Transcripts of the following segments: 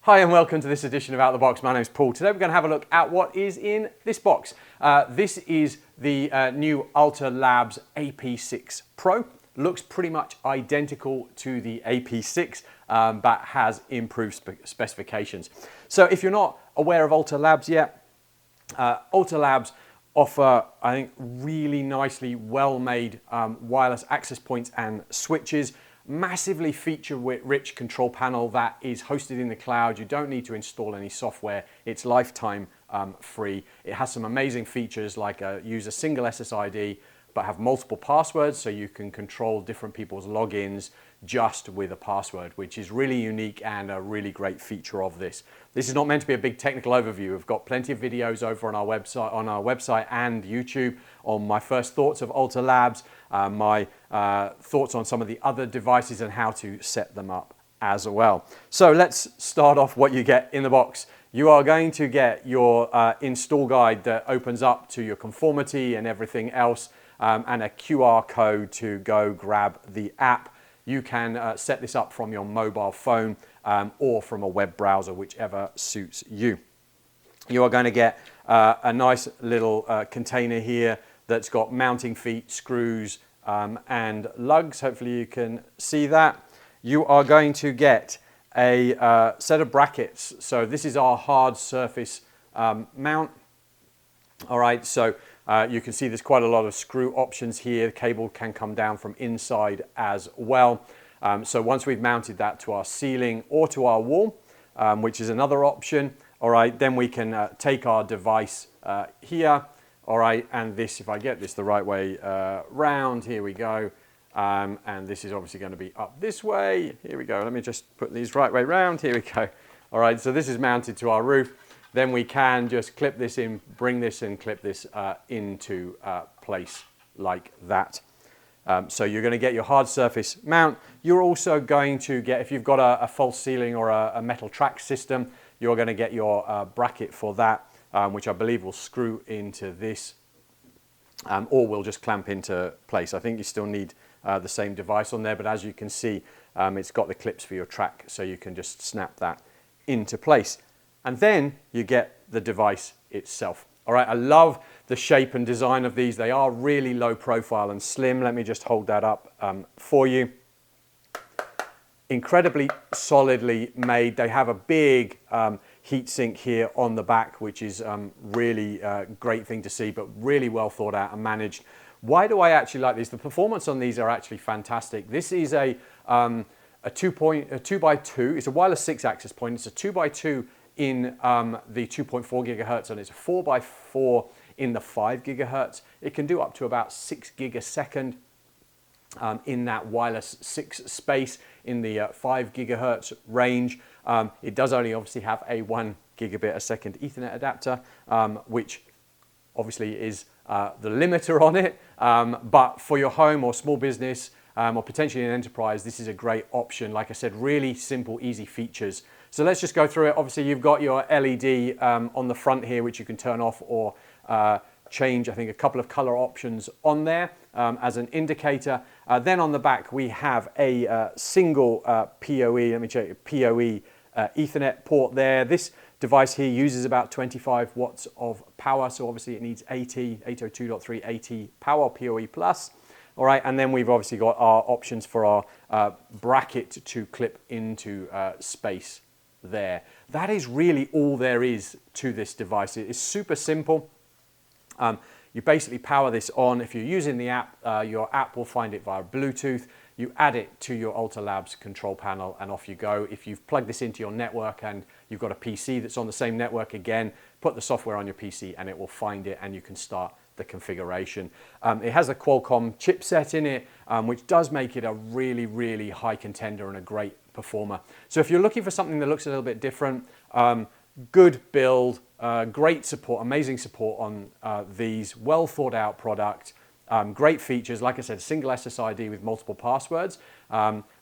Hi and welcome to this edition of Out the Box. My name is Paul. Today we're going to have a look at what is in this box. This is the new Alta Labs AP6 Pro. Looks pretty much identical to the AP6 but has improved specifications. So if you're not aware of Alta Labs yet, Alta Labs offer, I think, really nicely well-made wireless access points and switches. Massively feature-rich control panel that is hosted in the cloud. You don't need to install any software. It's lifetime free. It has some amazing features like use a single SSID but have multiple passwords, so you can control different people's logins just with a password, which is really unique and a really great feature of this. This is not meant to be a big technical overview. We've got plenty of videos over on our website and YouTube on my first thoughts of Alta Labs, my thoughts on some of the other devices and how to set them up as well. So let's start off what you get in the box. You are going to get your install guide that opens up to your conformity and everything else, and a QR code to go grab the app. You can set this up from your mobile phone or from a web browser, whichever suits you. You are going to get a nice little container here that's got mounting feet, screws, and lugs. Hopefully you can see that. You are going to get a set of brackets. So this is our hard surface mount. All right, so you can see there's quite a lot of screw options here. The cable can come down from inside as well. So once we've mounted that to our ceiling or to our wall, which is another option, all right, then we can take our device here, all right, and this, if I get this the right way round, here we go, and this is obviously going to be up this way. Here we go. Let me just put these right way round. Here we go. All right, so this is mounted to our roof. Then we can just clip this in, bring this and clip this into place like that. So you're going to get your hard surface mount. You're also going to get, if you've got a false ceiling or a metal track system, you're going to get your bracket for that, which I believe will screw into this or will just clamp into place. I think you still need the same device on there, but as you can see, it's got the clips for your track, so you can just snap that into place. And then you get the device itself. All right, I love the shape and design of these. They are really low profile and slim. Let me just hold that up for you. Incredibly solidly made. They have a big heat sink here on the back, which is really a great thing to see, but really well thought out and managed. Why do I actually like these? The performance on these are actually fantastic. This is a 2x2. It's a wireless 6-axis point. It's a 2x2 in the 2.4 gigahertz, and it's a 4x4 in the 5 gigahertz. It can do up to about 6 gig a second in that wireless 6 space in the 5 gigahertz range. It does only obviously have a 1 gigabit a second Ethernet adapter, which obviously is the limiter on it. But for your home or small business or potentially an enterprise, this is a great option. Like I said, really simple, easy features. So let's just go through it. Obviously, you've got your LED on the front here, which you can turn off or change, I think, a couple of color options on there as an indicator. Then on the back, we have a single PoE, let me check, PoE Ethernet port there. This device here uses about 25 watts of power, so obviously it needs 802.3 AT power PoE plus. All right, and then we've obviously got our options for our bracket to clip into space there. That is really all there is to this device. It is super simple. You basically power this on. If you're using the app, your app will find it via Bluetooth. You add it to your Alta Labs control panel and off you go. If you've plugged this into your network and you've got a PC that's on the same network, again, put the software on your PC and it will find it and you can start the configuration. It has a Qualcomm chipset in it, which does make it a really, really high contender and a great performer. So if you're looking for something that looks a little bit different, good build, great support, amazing support on these, well thought out product, great features. Like I said, single SSID with multiple passwords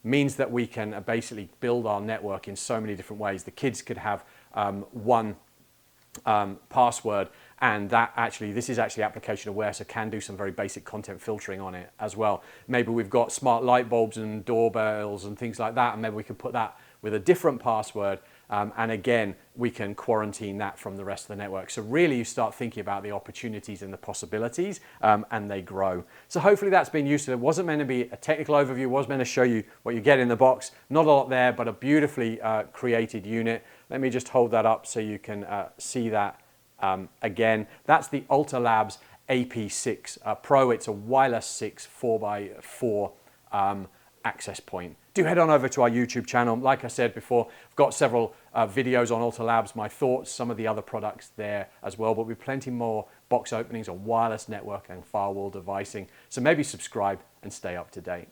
means that we can basically build our network in so many different ways. The kids could have one password, and that actually, this is actually application aware, so can do some very basic content filtering on it as well. Maybe we've got smart light bulbs and doorbells and things like that, and maybe we can put that with a different password And again, we can quarantine that from the rest of the network. So really you start thinking about the opportunities and the possibilities, and they grow. So hopefully that's been useful. It wasn't meant to be a technical overview, it was meant to show you what you get in the box. Not a lot there, but a beautifully created unit. Let me just hold that up so you can see that again. That's the Alta Labs AP6 Pro. It's a wireless 6 4x4 access point. Do head on over to our YouTube channel. Like I said before, I've got several videos on Alta Labs, my thoughts, some of the other products there as well, but with plenty more box openings on wireless network and firewall devicing. So maybe subscribe and stay up to date.